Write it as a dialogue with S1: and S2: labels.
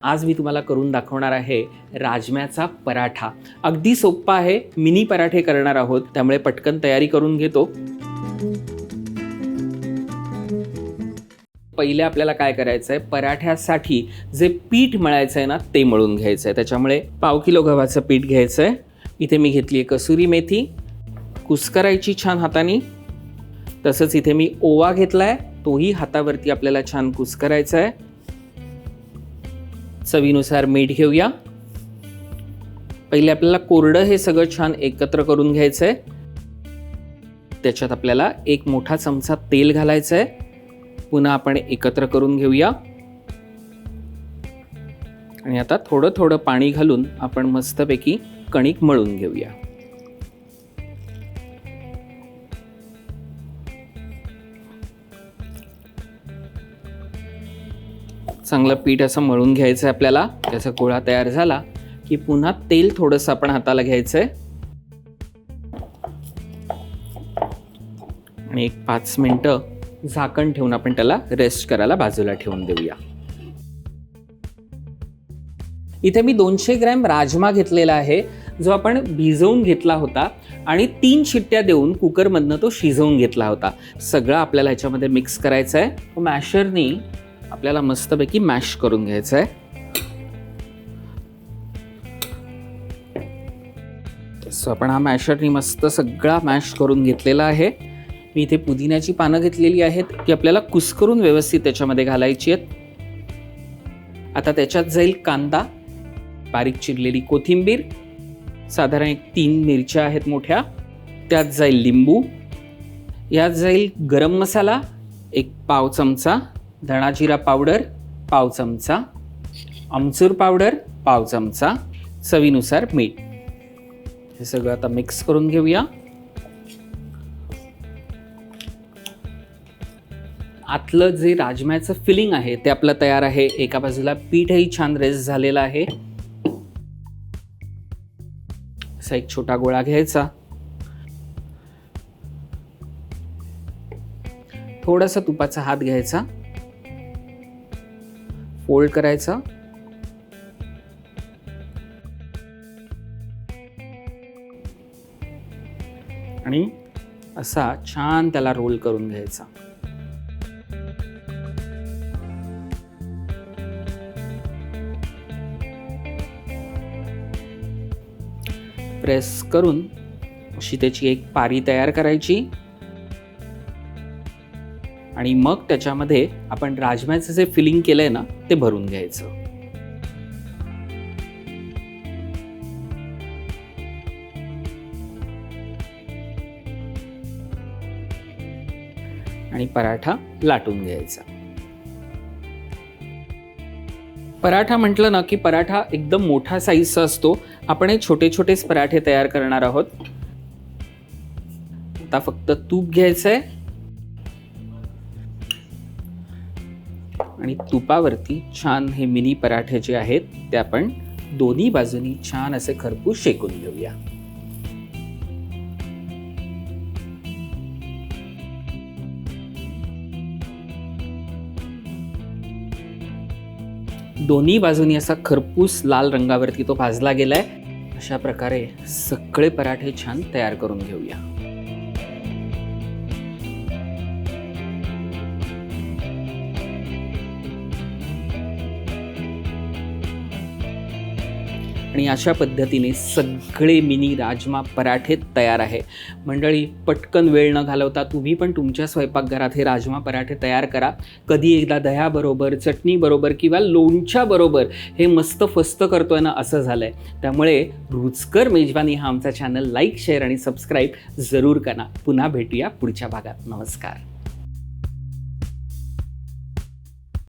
S1: आज मी तुम्हाला करून दाखवणार आहे राजम्याचा पराठा। अगदी सोपा आहे, मिनी पराठे करणार आहोत, त्यामुळे पटकन तयारी करून घेतो। पहिले आपल्याला काय करायचं आहे, पराठ्यासाठी जे पीठ मळायचं आहे ना ते मळून घ्यायचं आहे। त्याच्यामुळे पाव किलो गव्हाचं पीठ घ्यायचं आहे। इथे मी घेतली आहे कसुरी मेथी, कुस्करायची छान हाताने। तसंच इथे मी ओवा घेतलाय, तोही हातावरती आपल्याला छान कुस्करायचा आहे। चवीनुसार मीठ घेऊया। पहिले आपल्याला कोरडं हे सगळं छान एकत्र करून घ्यायचं आहे। त्याच्यात आपल्याला एक मोठा चमचा तेल घालायचं आहे। पुन्हा आपण एकत्र करून घेऊया आणि आता थोडं थोडं पाणी घालून आपण मस्तपैकी कणिक मळून घेऊया। चांगलं पीठ असं मळून घ्यायचं आहे आपल्याला। त्याचा गोळा तयार झाला की पुन्हा तेल थोडंसं आपण हाताला घ्यायचं आहे आणि एक 5 मिनिटं झाकण ठेवून आपण त्याला रेस्ट करायला बाजूला ठेवून देऊया। इथे मी 200 ग्रॅम राजमा घेतलेला आहे, जो आपण भिजवून घेतला होता आणि 3 शिट्ट्या देऊन कुकरमधनं तो शिजवून घेतला होता। सगळं आपल्याला ह्याच्यामध्ये मिक्स करायचं आहे। मॅशरनी आपल्याला मस्तपैकी मॅश करून घ्यायचं आहे। सो आपण हा मॅशरनी मस्त सगळा मॅश करून घेतलेला आहे। मी इथे पुदिन्याची पानं घेतलेली आहेत, की आपल्याला कुस्करून व्यवस्थित त्याच्यामध्ये घालायची आहेत। आता त्याच्यात जाईल कांदा, बारीक चिरलेली कोथिंबीर, साधारण 3 मिरच्या आहेत मोठ्या, त्यात जाईल लिंबू, यात जाईल गरम मसाला 1 पाव चमचा, धणा जिरा पावडर पाव चमचा, आमचूर पावडर पाव चमचा, चवीनुसार मीठ। हे सगळं आता मिक्स करून घेऊया। आतलं जे राजम्याचं फिलिंग आहे ते आपलं तयार आहे। एका बाजूला पीठही छान रेस्ट झालेला आहे। असा एक छोटा गोळा घ्यायचा, थोडासा तुपाचा हात घ्यायचा, फोल्ड करायचा आणि असा छान त्याला रोल करून घ्यायचा। प्रेस करून अशी त्याची एक पारी तयार करायची आणि मग त्याच्यामध्ये आपण राजम्याचं जे फिलिंग केलंय ना ते भरून घ्यायचं। आणि पराठा लाटून घ्यायचा। पराठा म्हटलं ना की पराठा एकदम मोठा साईजचा असतो। आपण हे छोटे छोटेच पराठे तयार करणार आहोत। आता फक्त तूप घ्यायचंय आणि तुपावरती छान हे मिनी पराठे जे आहेत ते आपण दोन्ही बाजूनी छान असे खरपूस शेकून घेऊया। दोन्ही बाजूनी असा खरपूस लाल रंगावरती तो भाजला गेलाय। अशा प्रकारे सगळे पराठे छान तयार करून घेऊया। आणि अशा पद्धतीने सगळे मिनी राजमा पराठे तयार आहे। मंडळी, पटकन वेळ न घालवता तुम्ही पण तुमच्या स्वयंपाकघरात हे राजमा पराठे तयार करा। कधी एकदा दह्याबरोबर, चटणीबरोबर किंवा लोणच्याबरोबर हे मस्त फस्त करतोय ना असं झालंय। त्यामुळे रुचकर मेजवानी हा आमचा चॅनल लाईक, शेअर आणि सबस्क्राईब जरूर करा। पुन्हा भेटूया पुढच्या भागात। नमस्कार।